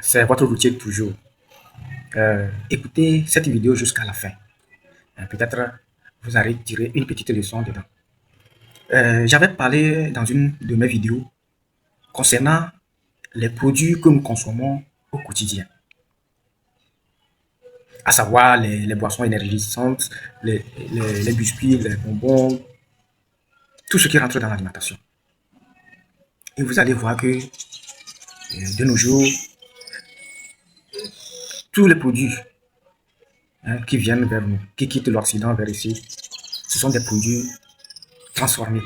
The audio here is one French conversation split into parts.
C'est votre routier toujours. Écoutez cette vidéo jusqu'à la fin. Peut-être vous allez tirer une petite leçon dedans. J'avais parlé dans une de mes vidéos concernant les produits que nous consommons au quotidien, à savoir les boissons énergisantes, les biscuits, les bonbons, tout ce qui rentre dans l'alimentation. Et vous allez voir que de nos jours, tous les produits qui viennent vers nous, qui quittent l'Occident vers ici, ce sont des produits transformés.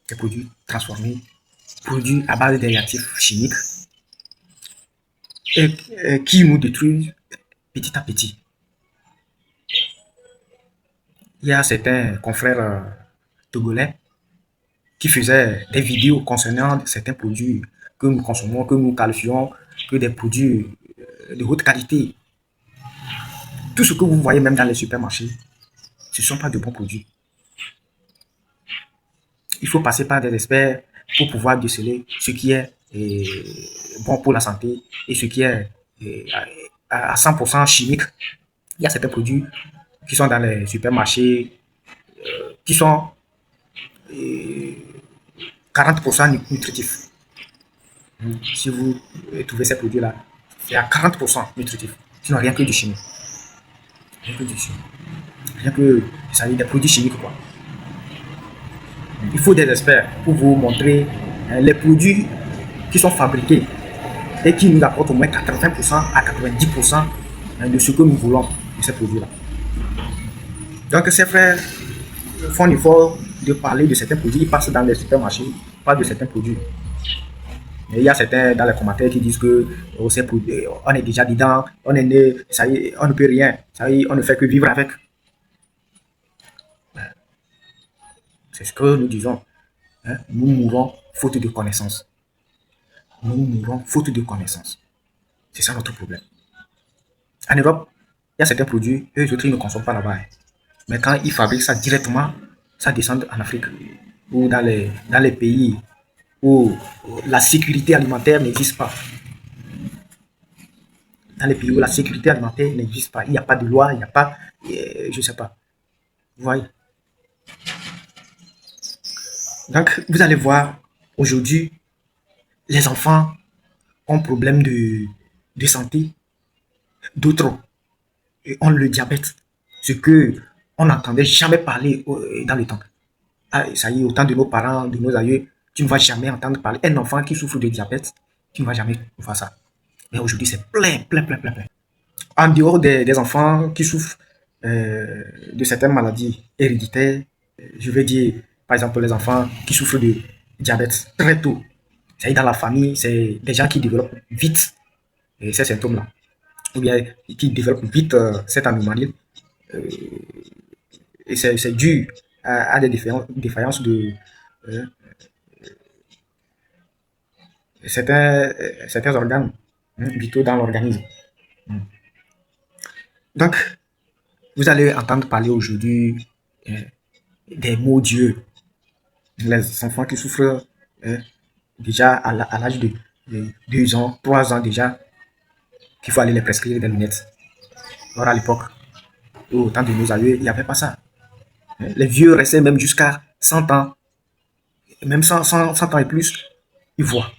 Des produits transformés, produits à base des réactifs chimiques et qui nous détruisent petit à petit. Il y a certains confrères togolais qui faisaient des vidéos concernant certains produits que nous consommons, que nous qualifions que des produits de haute qualité. Tout ce que vous voyez même dans les supermarchés, ce ne sont pas de bons produits. Il faut passer par des experts pour pouvoir déceler ce qui est bon pour la santé et ce qui est à 100% chimique. Il y a certains produits qui sont dans les supermarchés qui sont 40% nutritifs. Si vous trouvez ces produits-là, c'est à 40% nutritifs. Sinon, rien que du chimique. Rien que du chimique. Rien que, ça veut dire des produits chimiques, quoi. Il faut des experts pour vous montrer les produits qui sont fabriqués et qui nous apportent au moins 80% à 90% de ce que nous voulons de ces produits-là. Donc, ces frères font l'effort de parler de certains produits, ils passent dans les supermarchés, parlent de certains produits. Et il y a certains dans les commentaires qui disent que oh, ces produits, on est déjà dedans, on est né, ça y est, on ne peut rien, ça y est, on ne fait que vivre avec. C'est ce que nous disons. Nous mourons faute de connaissances. Nous mourons faute de connaissances. C'est ça notre problème. En Europe, il y a certains produits, eux autres, ils ne consomment pas là-bas. Mais quand ils fabriquent ça directement, ça descend en Afrique ou dans les pays où la sécurité alimentaire n'existe pas. Dans les pays où la sécurité alimentaire n'existe pas, il n'y a pas de loi, il n'y a pas, je ne sais pas. Vous voyez? Donc, vous allez voir, aujourd'hui, les enfants ont problème de santé, d'autres ont le diabète, ce que on n'entendait jamais parler dans le temps. Ah, ça y est, au temps de nos parents, de nos aïeux, tu ne vas jamais entendre parler. Un enfant qui souffre de diabète, tu ne vas jamais voir ça. Mais aujourd'hui, c'est plein. En dehors des enfants qui souffrent de certaines maladies héréditaires, je veux dire, par exemple, les enfants qui souffrent de diabète très tôt. C'est dans la famille, c'est des gens qui développent vite ces symptômes-là. Ou bien qui développent vite cette anomalie. Et c'est dû à des défaillances de certains organes vitaux dans l'organisme. Donc, vous allez entendre parler aujourd'hui des mots Dieu. Les enfants qui souffrent déjà à l'âge de 2 ans, 3 ans déjà, qu'il faut aller les prescrire des lunettes. Alors à l'époque, au temps de nos aïeux, il n'y avait pas ça. Les vieux restaient même jusqu'à 100 ans, même 100 ans et plus, ils voient.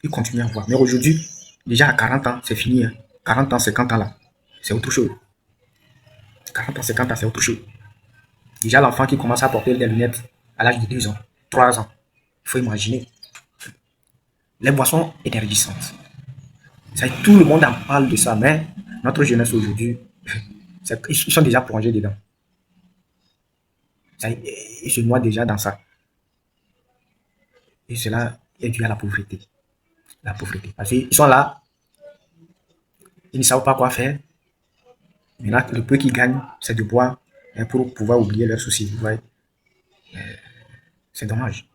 Ils continuent à voir. Mais aujourd'hui, déjà à 40 ans, c'est fini. 40 ans, 50 ans là, c'est autre chose. 40 ans, 50 ans, c'est autre chose. Déjà l'enfant qui commence à porter des lunettes à l'âge de 2 ans, 3 ans, il faut imaginer. Les boissons énergisantes. Tout le monde en parle de ça, mais notre jeunesse aujourd'hui, ils sont déjà plongés dedans. Ils se noient déjà dans ça. Et cela est dû à la pauvreté. La pauvreté. Parce qu'ils sont là, ils ne savent pas quoi faire. Maintenant, le peu qu'ils gagnent, c'est de boire pour pouvoir oublier leurs soucis. Vous voyez? C'est dommage.